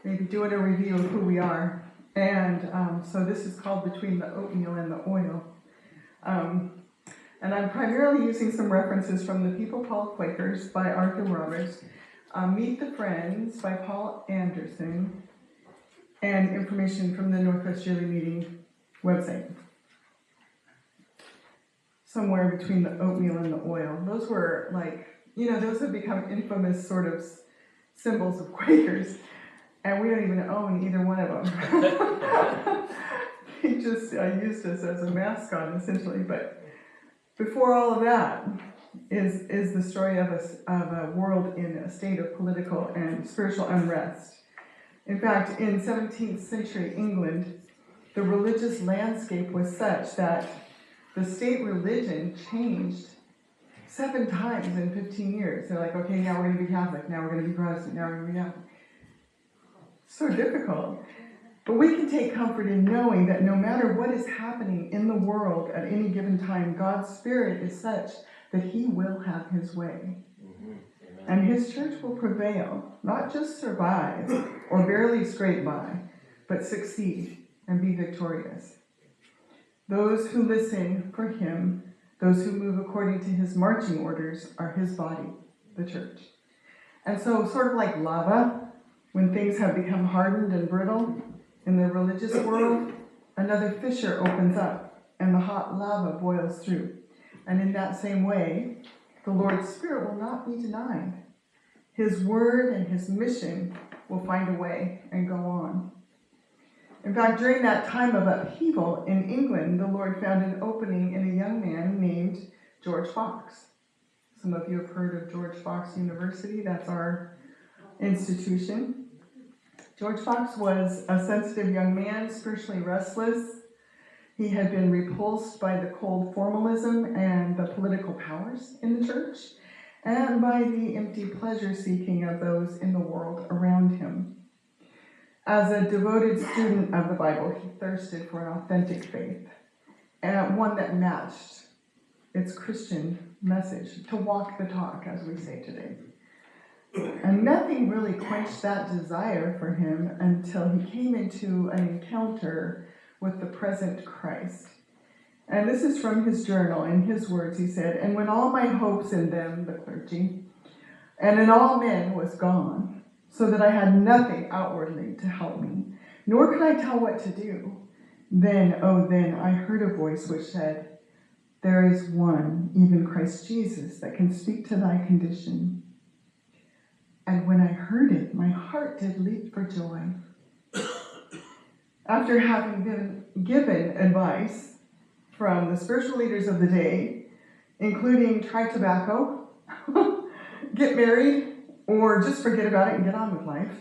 maybe doing a review of who we are. And so this is called Between the Oatmeal and the Oil. And I'm primarily using some references from The People Called Quakers by Arthur Roberts, Meet the Friends by Paul Anderson, and information from the Northwest Yearly Meeting website. Somewhere between the oatmeal and the oil. Those were like, those have become infamous sort of symbols of Quakers. And we don't even own either one of them. He just used us as a mascot, essentially. But before all of that is the story of a world in a state of political and spiritual unrest. In fact, in 17th century England, the religious landscape was such that the state religion changed 7 times in 15 years. They're like, okay, now we're going to be Catholic, now we're going to be Protestant, now we're going to be Catholic. So difficult. But we can take comfort in knowing that no matter what is happening in the world at any given time, God's Spirit is such that He will have His way. And His church will prevail, not just survive or barely scrape by, but succeed and be victorious. Those who listen for Him, those who move according to His marching orders, are His body, the church. And so, sort of like lava, when things have become hardened and brittle in the religious world, another fissure opens up and the hot lava boils through. And in that same way, the Lord's Spirit will not be denied. His word and His mission will find a way and go on. In fact, during that time of upheaval in England, the Lord found an opening in a young man named George Fox. Some of you have heard of George Fox University. That's our institution. George Fox was a sensitive young man, spiritually restless. He had been repulsed by the cold formalism and the political powers in the church, and by the empty pleasure-seeking of those in the world around him. As a devoted student of the Bible, he thirsted for an authentic faith, and one that matched its Christian message, to walk the talk, as we say today. And nothing really quenched that desire for him until he came into an encounter with the present Christ. And this is from his journal. In his words, he said, "And when all my hopes in them," the clergy, "and in all men was gone, so that I had nothing outwardly to help me, nor could I tell what to do, then, oh then, I heard a voice which said, there is one, even Christ Jesus, that can speak to thy condition. And when I heard it, my heart did leap for joy." After having been given advice from the spiritual leaders of the day, including try tobacco, get married, or just forget about it and get on with life,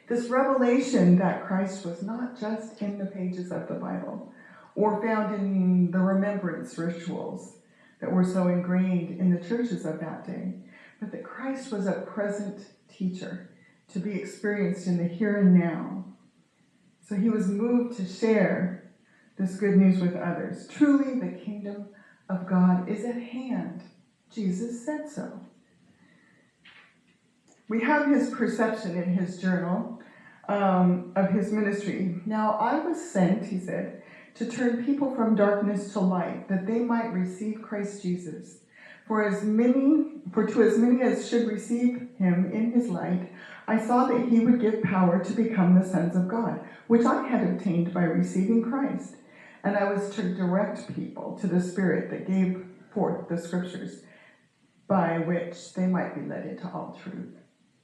this revelation that Christ was not just in the pages of the Bible or found in the remembrance rituals that were so ingrained in the churches of that day, but that Christ was a present teacher to be experienced in the here and now. So he was moved to share this good news with others. Truly, the kingdom of God is at hand. Jesus said so. We have his perception in his journal of his ministry. "Now I was sent," he said, "to turn people from darkness to light, that they might receive Christ Jesus. For to as many as should receive him in his light, I saw that he would give power to become the sons of God, which I had obtained by receiving Christ. And I was to direct people to the Spirit that gave forth the Scriptures, by which they might be led into all truth.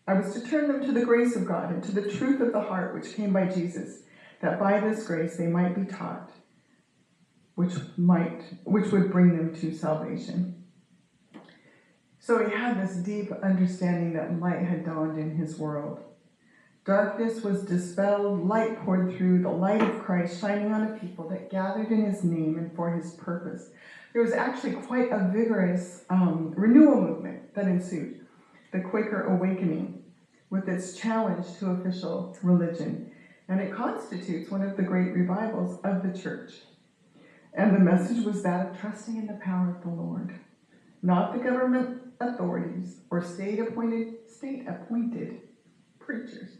I was to turn them to the grace of God and to the truth of the heart which came by Jesus, that by this grace they might be taught, which would bring them to salvation." So he had this deep understanding that light had dawned in his world. Darkness was dispelled, light poured through, the light of Christ shining on a people that gathered in his name and for his purpose. There was actually quite a vigorous renewal movement that ensued, the Quaker Awakening, with its challenge to official religion. And it constitutes one of the great revivals of the church. And the message was that of trusting in the power of the Lord, not the government authorities or state-appointed preachers.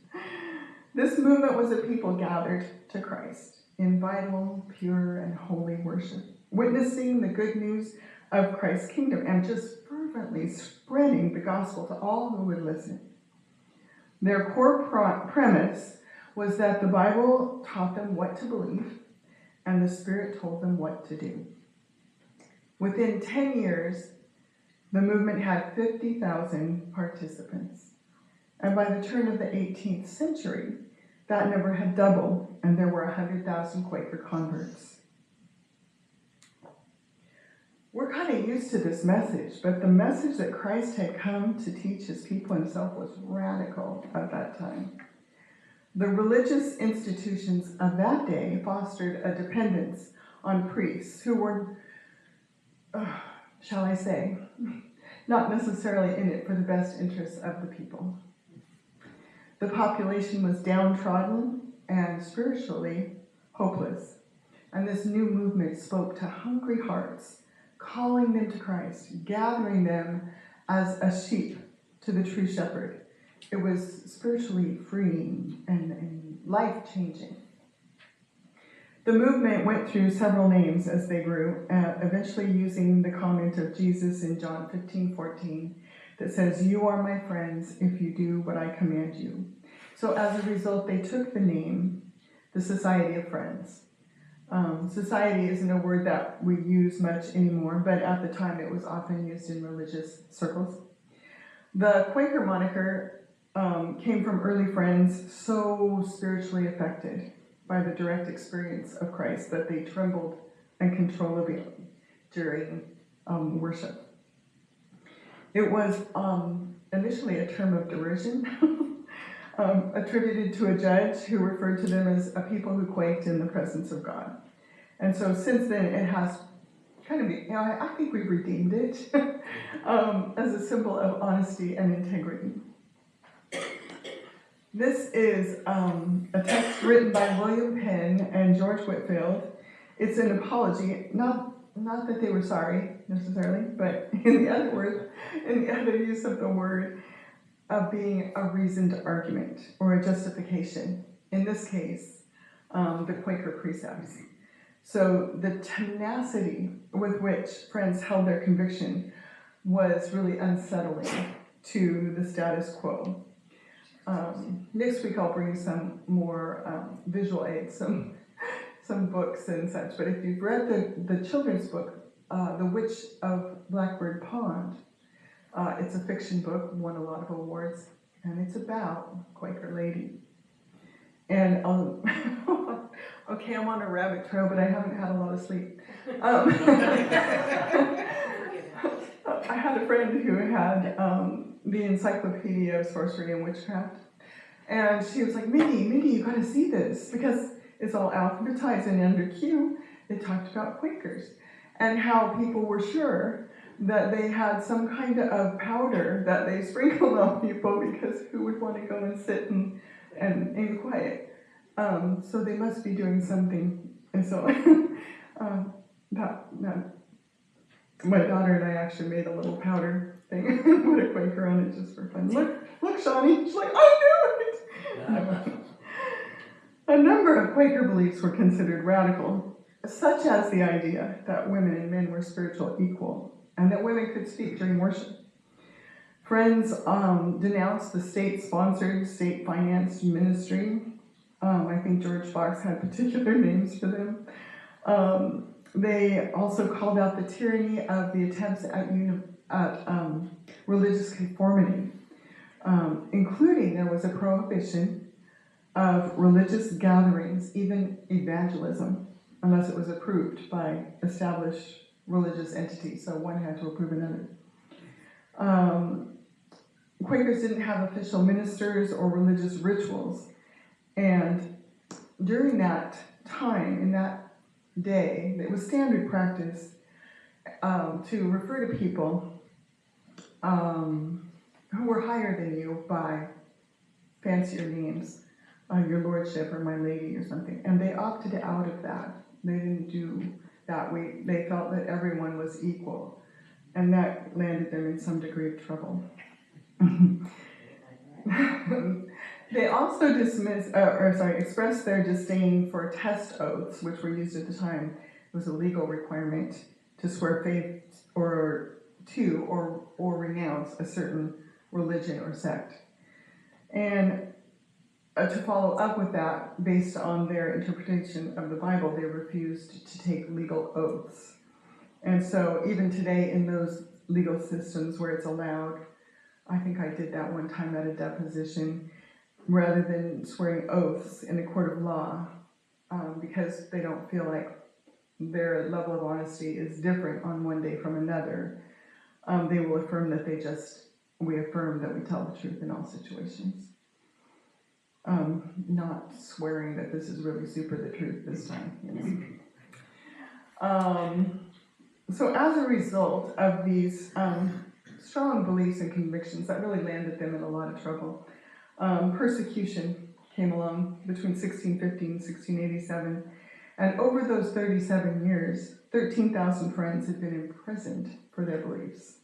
This movement was a people gathered to Christ in vital, pure, and holy worship, witnessing the good news of Christ's kingdom and just fervently spreading the gospel to all who would listen. Their core premise was that the Bible taught them what to believe and the Spirit told them what to do. Within 10 years, the movement had 50,000 participants. And by the turn of the 18th century, that number had doubled, and there were 100,000 Quaker converts. We're kind of used to this message, but the message that Christ had come to teach his people himself was radical at that time. The religious institutions of that day fostered a dependence on priests who were, shall I say, not necessarily in it for the best interests of the people. The population was downtrodden and spiritually hopeless, and this new movement spoke to hungry hearts, calling them to Christ, gathering them as a sheep to the true shepherd. It was spiritually freeing and life-changing. The movement went through several names as they grew, eventually using the comment of Jesus in John 15:14 that says, "You are my friends if you do what I command you." So as a result, they took the name, the Society of Friends. Society isn't a word that we use much anymore, but at the time it was often used in religious circles. The Quaker moniker came from early friends so spiritually affected by the direct experience of Christ that they trembled uncontrollably during worship. It was initially a term of derision, attributed to a judge who referred to them as a people who quaked in the presence of God. And so since then it has kind of, I think we've redeemed it as a symbol of honesty and integrity. This is a text written by William Penn and George Whitefield. It's an apology, not that they were sorry necessarily, but in the other use of the word of being a reasoned argument or a justification. In this case, the Quaker precepts. So the tenacity with which friends held their conviction was really unsettling to the status quo. Next week I'll bring some more visual aids, some books and such. But if you've read the children's book, The Witch of Blackbird Pond, it's a fiction book, won a lot of awards, and it's about a Quaker lady. And okay, I'm on a rabbit trail, but I haven't had a lot of sleep. I had a friend who had the Encyclopedia of Sorcery and Witchcraft, and she was like, Mindy, you gotta see this, because it's all alphabetized, and under Q, it talked about Quakers, and how people were sure that they had some kind of powder that they sprinkled on people, because who would want to go and sit and quiet? So they must be doing something. And so my daughter and I actually made a little powder thing and put a Quaker on it just for fun. Look, Shawnee. She's like, I knew it. A number of Quaker beliefs were considered radical, such as the idea that women and men were spiritual equal, and that women could speak during worship. Friends denounced the state-sponsored, state-financed ministry. I think George Fox had particular names for them. They also called out the tyranny of the attempts at religious conformity, including there was a prohibition of religious gatherings, even evangelism, unless it was approved by established religious entities, so one had to approve another. Quakers didn't have official ministers or religious rituals, and during that time, in that day, it was standard practice to refer to people who were higher than you by fancier names, your lordship or my lady or something, and they opted out of that. They didn't do that way. They felt that everyone was equal, and that landed them in some degree of trouble. They also expressed their disdain for test oaths, which were used at the time. It was a legal requirement to swear faith or renounce a certain religion or sect. And to follow up with that, based on their interpretation of the Bible, they refused to take legal oaths. And so even today in those legal systems where it's allowed, I think I did that one time at a deposition, rather than swearing oaths in a court of law, because they don't feel like their level of honesty is different on one day from another, they will affirm that we affirm that we tell the truth in all situations. Not swearing that this is really super the truth this time, you know. So as a result of these strong beliefs and convictions that really landed them in a lot of trouble, persecution came along between 1650 and 1687, and over those 37 years, 13,000 friends had been imprisoned for their beliefs.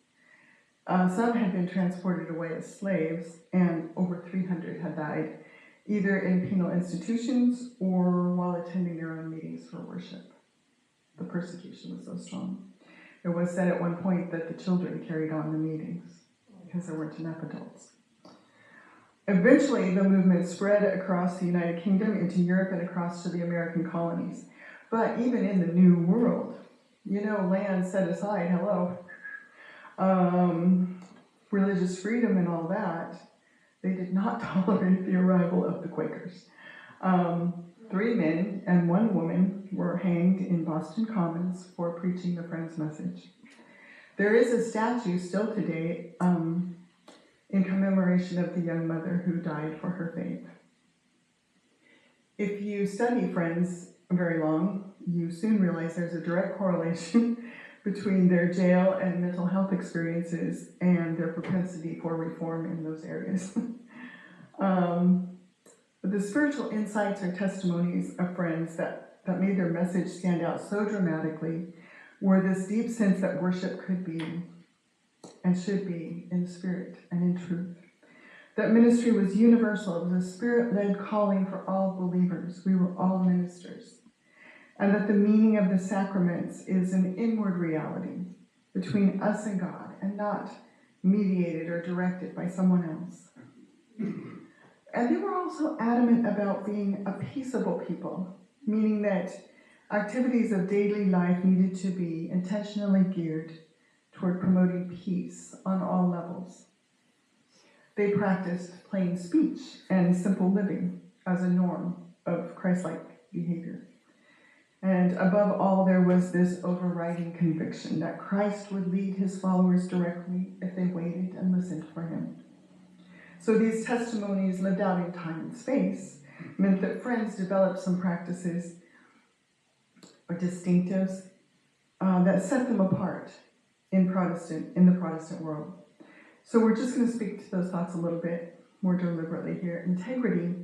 Some had been transported away as slaves, and over 300 had died, either in penal institutions or while attending their own meetings for worship. The persecution was so strong. It was said at one point that the children carried on the meetings because there weren't enough adults. Eventually, the movement spread across the United Kingdom, into Europe, and across to the American colonies. But even in the New World, land set aside, religious freedom and all that, they did not tolerate the arrival of the Quakers. 3 men and 1 woman were hanged in Boston Commons for preaching the Friends' message. There is a statue still today in commemoration of the young mother who died for her faith. If you study Friends very long, you soon realize there's a direct correlation between their jail and mental health experiences and their propensity for reform in those areas. The spiritual insights or testimonies of Friends that made their message stand out so dramatically were this deep sense that worship could be and should be in spirit and in truth. That ministry was universal. It was a spirit-led calling for all believers. We were all ministers. And that the meaning of the sacraments is an inward reality between us and God, and not mediated or directed by someone else. And they were also adamant about being a peaceable people, meaning that activities of daily life needed to be intentionally geared toward promoting peace on all levels. They practiced plain speech and simple living as a norm of Christ-like behavior. And above all, there was this overriding conviction that Christ would lead his followers directly if they waited and listened for him. So these testimonies, lived out in time and space, meant that Friends developed some practices or distinctives that set them apart in the Protestant world. So we're just going to speak to those thoughts a little bit more deliberately here. Integrity.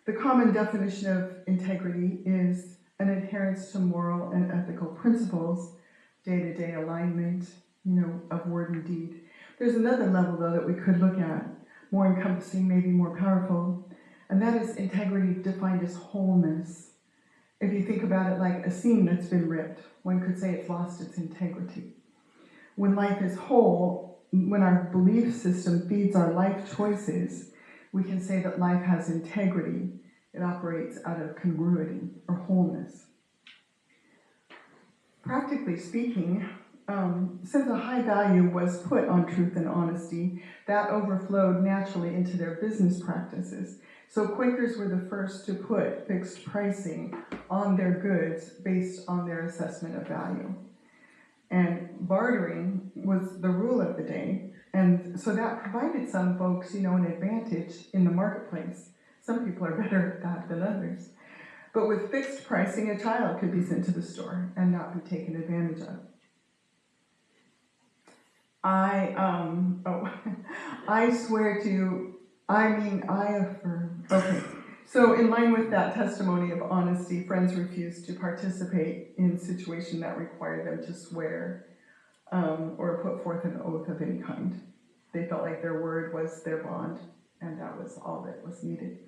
The common definition of integrity is an adherence to moral and ethical principles, day-to-day alignment, of word and deed. There's another level, though, that we could look at, more encompassing, maybe more powerful, and that is integrity defined as wholeness. If you think about it like a seam that's been ripped, one could say it's lost its integrity. When life is whole, when our belief system feeds our life choices, we can say that life has integrity. It operates out of congruity or wholeness. Practically speaking, since a high value was put on truth and honesty, that overflowed naturally into their business practices. So Quakers were the first to put fixed pricing on their goods based on their assessment of value. And bartering was the rule of the day, and so that provided some folks, an advantage in the marketplace. Some people are better at that than others. But with fixed pricing, a child could be sent to the store and not be taken advantage of. I affirm. Okay. So in line with that testimony of honesty, Friends refused to participate in a situation that required them to swear or put forth an oath of any kind. They felt like their word was their bond. and that was all that was needed.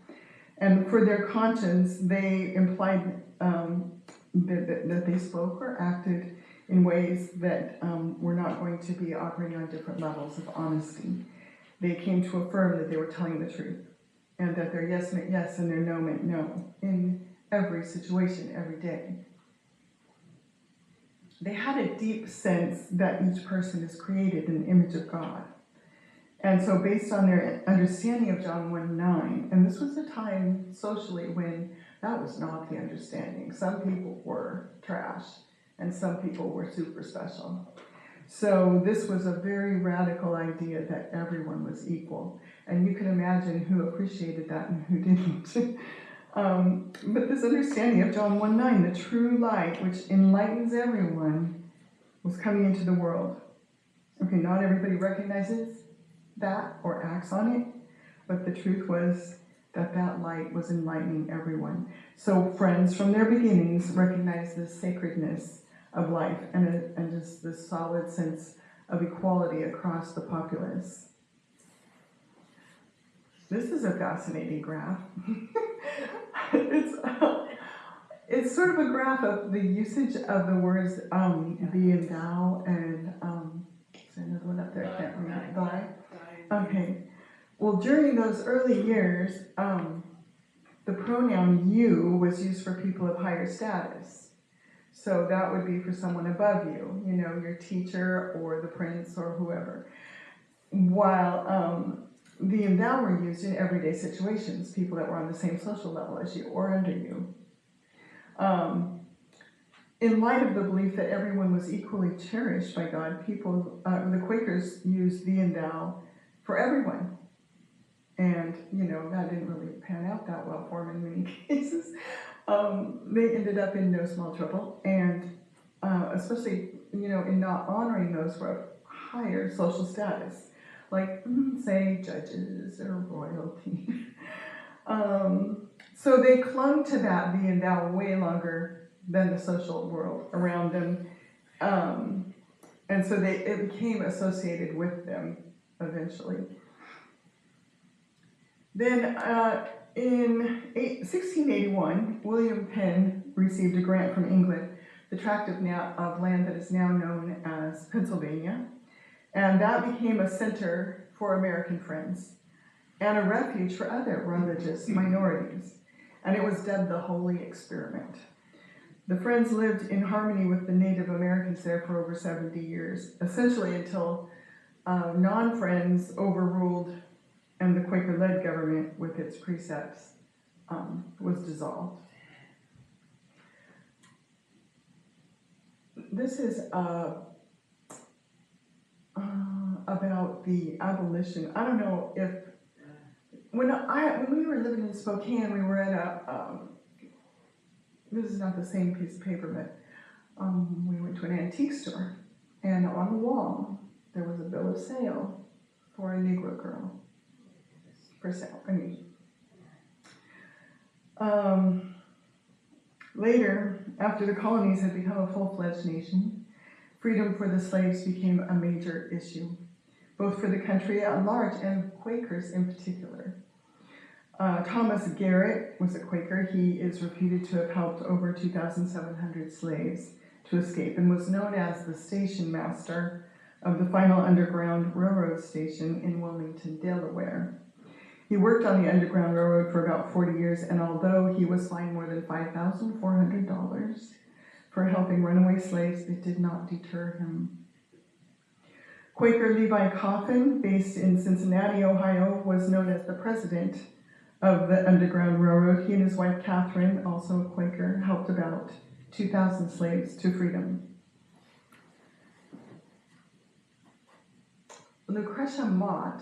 And for their conscience, they implied that they spoke or acted in ways that were not going to be operating on different levels of honesty. They came to affirm that they were telling the truth, and that their yes meant yes and their no meant no in every situation, every day. They had a deep sense that each person is created in the image of God. And so based on their understanding of John 1:9, and this was a time socially when that was not the understanding. Some people were trash, and some people were super special. So this was a very radical idea that everyone was equal. And you can imagine who appreciated that and who didn't. But this understanding of John 1:9, the true light which enlightens everyone, was coming into the world. Okay, not everybody recognizes that or acts on it, but the truth was that that light was enlightening everyone. So friends from their beginnings recognized the sacredness of life and just this solid sense of equality across the populace. This is a fascinating graph. It's sort of a graph of the usage of the words thee and thou, and there's another one up there, I can't remember, thy. Okay, well during those early years, the pronoun you was used for people of higher status. So that would be for someone above you, you know, your teacher or the prince or whoever. While thee and thou were used in everyday situations, people that were on the same social level as you or under you. In light of the belief that everyone was equally cherished by God, the Quakers used thee and thou for everyone. And, you know, that didn't really pan out that well for them in many cases. They ended up in no small trouble, and especially, you know, in not honoring those who have higher social status, like, say, judges or royalty. So they clung to that thee and thou way longer than the social world around them, and so it became associated with them eventually. Then in 1681, William Penn received a grant from England, the tract of land that is now known as Pennsylvania, and that became a center for American Friends and a refuge for other religious minorities, and it was dubbed the Holy Experiment. The Friends lived in harmony with the Native Americans there for over 70 years, essentially until non-Friends overruled and the Quaker-led government with its precepts was dissolved. This is about the abolition. I don't know if, when we were living in Spokane, we were at this is not the same piece of paper, but we went to an antique store, and on the wall there was a bill of sale for a Negro girl. For sale, later, after the colonies had become a full-fledged nation, freedom for the slaves became a major issue, both for the country at large and Quakers in particular. Thomas Garrett was a Quaker. He is reputed to have helped over 2,700 slaves to escape and was known as the station master of the final Underground Railroad station in Wilmington, Delaware. He worked on the Underground Railroad for about 40 years, and although he was fined more than $5,400 for helping runaway slaves, it did not deter him. Quaker Levi Coffin, based in Cincinnati, Ohio, was known as the president of the Underground Railroad. He and his wife, Catherine, also a Quaker, helped about 2,000 slaves to freedom. Lucretia Mott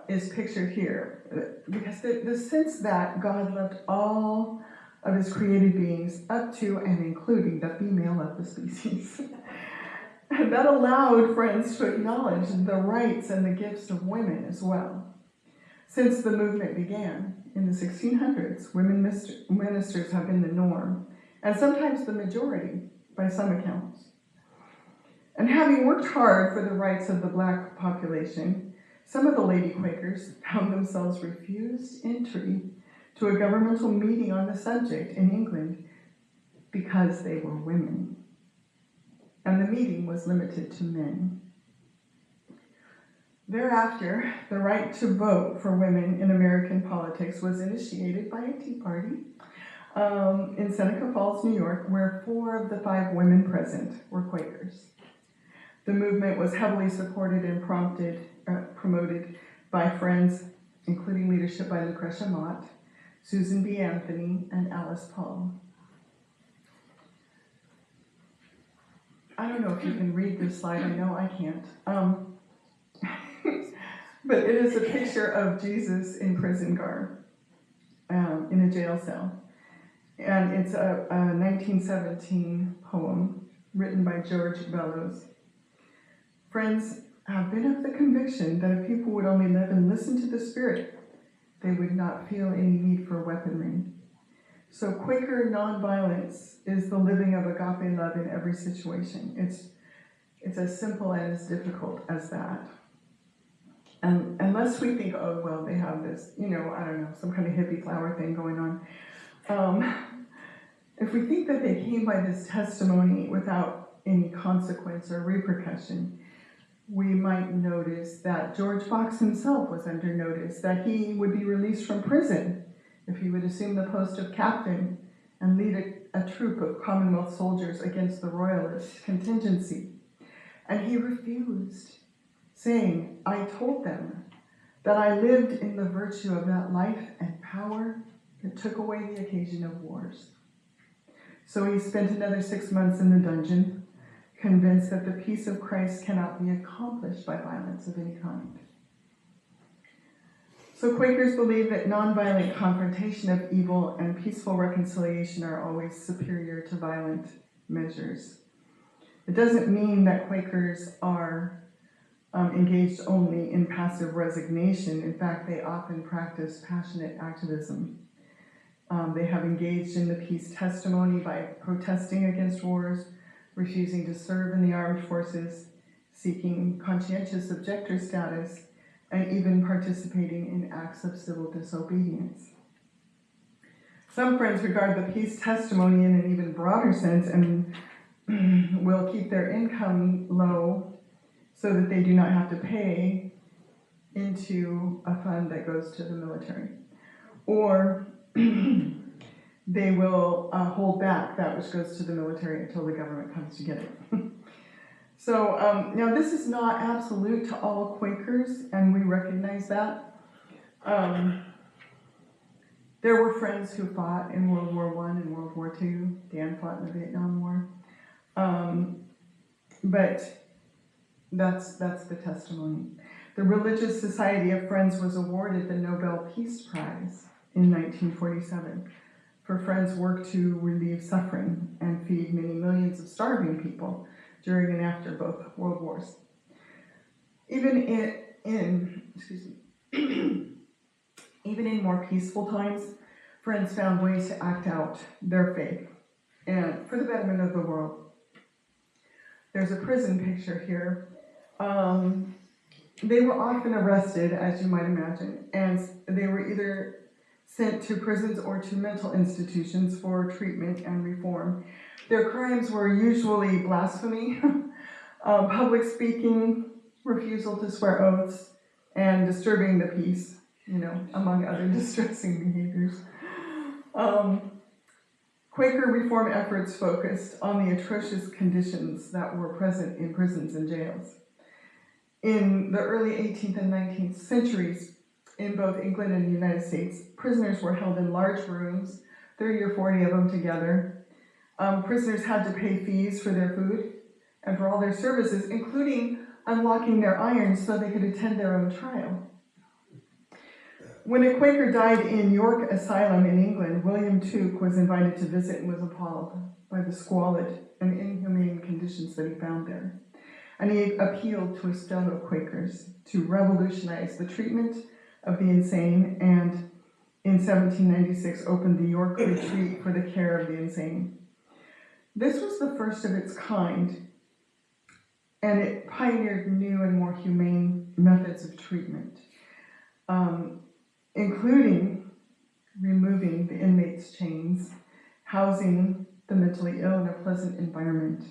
is pictured here, because the sense that God loved all of his created beings up to and including the female of the species. And that allowed Friends to acknowledge the rights and the gifts of women as well. Since the movement began in the 1600s, women ministers have been the norm, and sometimes the majority by some accounts. And having worked hard for the rights of the black population, Some of the lady Quakers found themselves refused entry to a governmental meeting on the subject in England because they were women, and the meeting was limited to men. Thereafter, the right to vote for women in American politics was initiated by a Tea Party in Seneca Falls, New York, where 4 of the 5 women present were Quakers. The movement was heavily supported and promoted by friends, including leadership by Lucretia Mott, Susan B. Anthony, and Alice Paul. I don't know if you can read this slide. I know I can't. But it is a picture of Jesus in prison garb, in a jail cell. And it's a 1917 poem written by George Bellows. Friends have been of the conviction that if people would only live and listen to the Spirit, they would not feel any need for weaponry. So Quaker nonviolence is the living of agape love in every situation. It's as simple and as difficult as that. And unless we think, oh, well, they have this, I don't know, some kind of hippie flower thing going on. If we think that they came by this testimony without any consequence or repercussion, we might notice that George Fox himself was under notice that he would be released from prison if he would assume the post of captain and lead a troop of Commonwealth soldiers against the Royalist contingency. And he refused, saying, I told them that I lived in the virtue of that life and power that took away the occasion of wars. So he spent another 6 months in the dungeon, convinced that the peace of Christ cannot be accomplished by violence of any kind. So Quakers believe that nonviolent confrontation of evil and peaceful reconciliation are always superior to violent measures. It doesn't mean that Quakers are engaged only in passive resignation. In fact, they often practice passionate activism. They have engaged in the peace testimony by protesting against wars, refusing to serve in the armed forces, seeking conscientious objector status, and even participating in acts of civil disobedience. Some friends regard the peace testimony in an even broader sense and will keep their income low so that they do not have to pay into a fund that goes to the military. Or they will hold back that which goes to the military until the government comes to get it. So now this is not absolute to all Quakers, and we recognize that. There were friends who fought in World War I and World War II. Dan fought in the Vietnam War. But that's the testimony. The Religious Society of Friends was awarded the Nobel Peace Prize in 1947 for Friends' work to relieve suffering and feed many millions of starving people during and after both world wars. Even in more peaceful times, Friends found ways to act out their faith and for the betterment of the world. There's a prison picture here. They were often arrested, as you might imagine, and they were either sent to prisons or to mental institutions for treatment and reform. Their crimes were usually blasphemy, public speaking, refusal to swear oaths, and disturbing the peace, among other distressing behaviors. Quaker reform efforts focused on the atrocious conditions that were present in prisons and jails. In the early 18th and 19th centuries, in both England and the United States, prisoners were held in large rooms, 30 or 40 of them together. Prisoners had to pay fees for their food and for all their services, including unlocking their irons so they could attend their own trial. When a Quaker died in York Asylum in England, William Tuke was invited to visit and was appalled by the squalid and inhumane conditions that he found there. And he appealed to his fellow Quakers to revolutionize the treatment of the insane, and in 1796 opened the York Retreat for the care of the insane. This was the first of its kind, and it pioneered new and more humane methods of treatment, including removing the inmates' chains, housing the mentally ill in a pleasant environment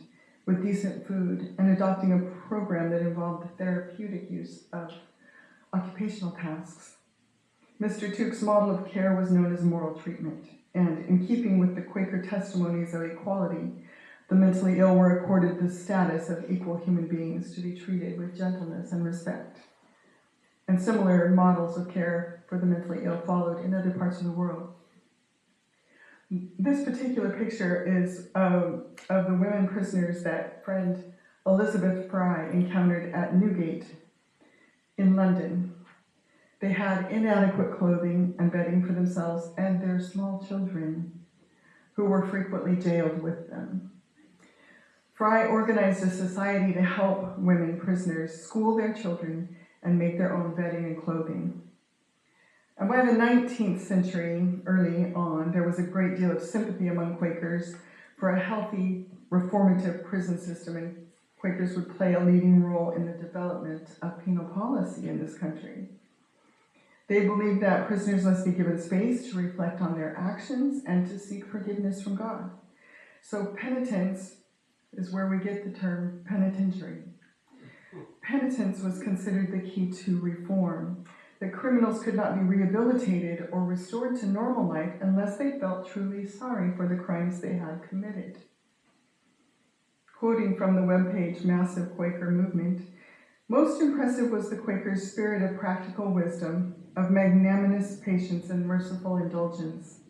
with decent food, and adopting a program that involved the therapeutic use of occupational tasks. Mr. Tuke's model of care was known as moral treatment, and in keeping with the Quaker testimonies of equality, the mentally ill were accorded the status of equal human beings to be treated with gentleness and respect. And similar models of care for the mentally ill followed in other parts of the world. This particular picture is of the women prisoners that friend Elizabeth Fry encountered at Newgate in London. They had inadequate clothing and bedding for themselves and their small children, who were frequently jailed with them. Fry organized a society to help women prisoners school their children and make their own bedding and clothing. And by the 19th century, early on, there was a great deal of sympathy among Quakers for a healthy, reformative prison system, and Quakers would play a leading role in the development of penal policy in this country. They believed that prisoners must be given space to reflect on their actions and to seek forgiveness from God. So penitence is where we get the term penitentiary. Penitence was considered the key to reform, that criminals could not be rehabilitated or restored to normal life unless they felt truly sorry for the crimes they had committed. Quoting from the webpage Massive Quaker Movement, most impressive was the Quakers' spirit of practical wisdom, of magnanimous patience and merciful indulgence.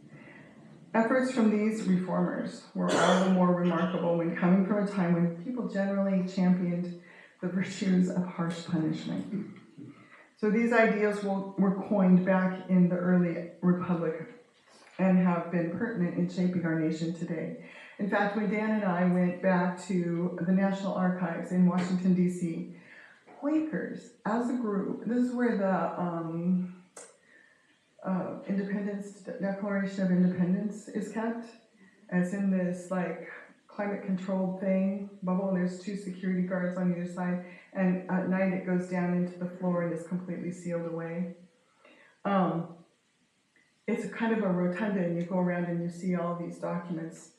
Efforts from these reformers were all the more remarkable when coming from a time when people generally championed the virtues of harsh punishment. So these ideas were coined back in the early republic and have been pertinent in shaping our nation today. In fact, when Dan and I went back to the National Archives in Washington, D.C., Quakers, as a group, this is where the Declaration of Independence is kept. It's in this like climate-controlled thing, bubble, and there's 2 security guards on either side, and at night it goes down into the floor and is completely sealed away. It's kind of a rotunda, and you go around and you see all these documents,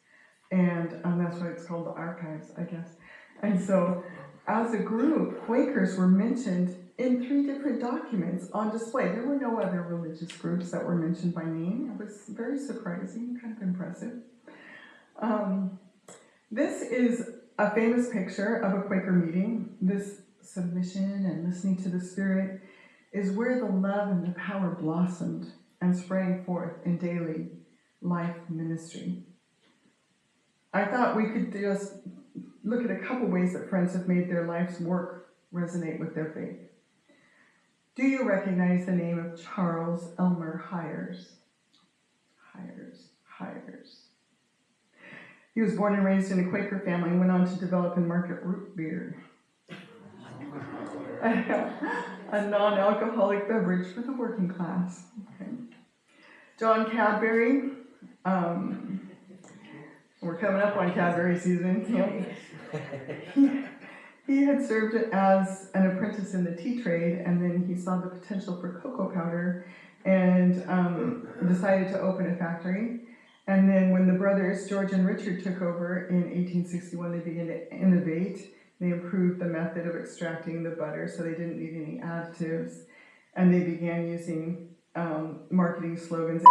and that's why it's called the archives, I guess. And so, as a group, Quakers were mentioned in 3 different documents on display. There were no other religious groups that were mentioned by name. It was very surprising, kind of impressive. This is a famous picture of a Quaker meeting. This submission and listening to the Spirit is where the love and the power blossomed and sprang forth in daily life ministry. I thought we could just look at a couple ways that friends have made their life's work resonate with their faith. Do you recognize the name of Charles Elmer Hyers? Hyers. He was born and raised in a Quaker family and went on to develop and market root beer, a non-alcoholic beverage for the working class. Okay. John Cadbury, we're coming up on Cadbury season. He had served as an apprentice in the tea trade, and then he saw the potential for cocoa powder and decided to open a factory. And then when the brothers, George and Richard, took over in 1861, they began to innovate. They improved the method of extracting the butter so they didn't need any additives. And they began using marketing slogans.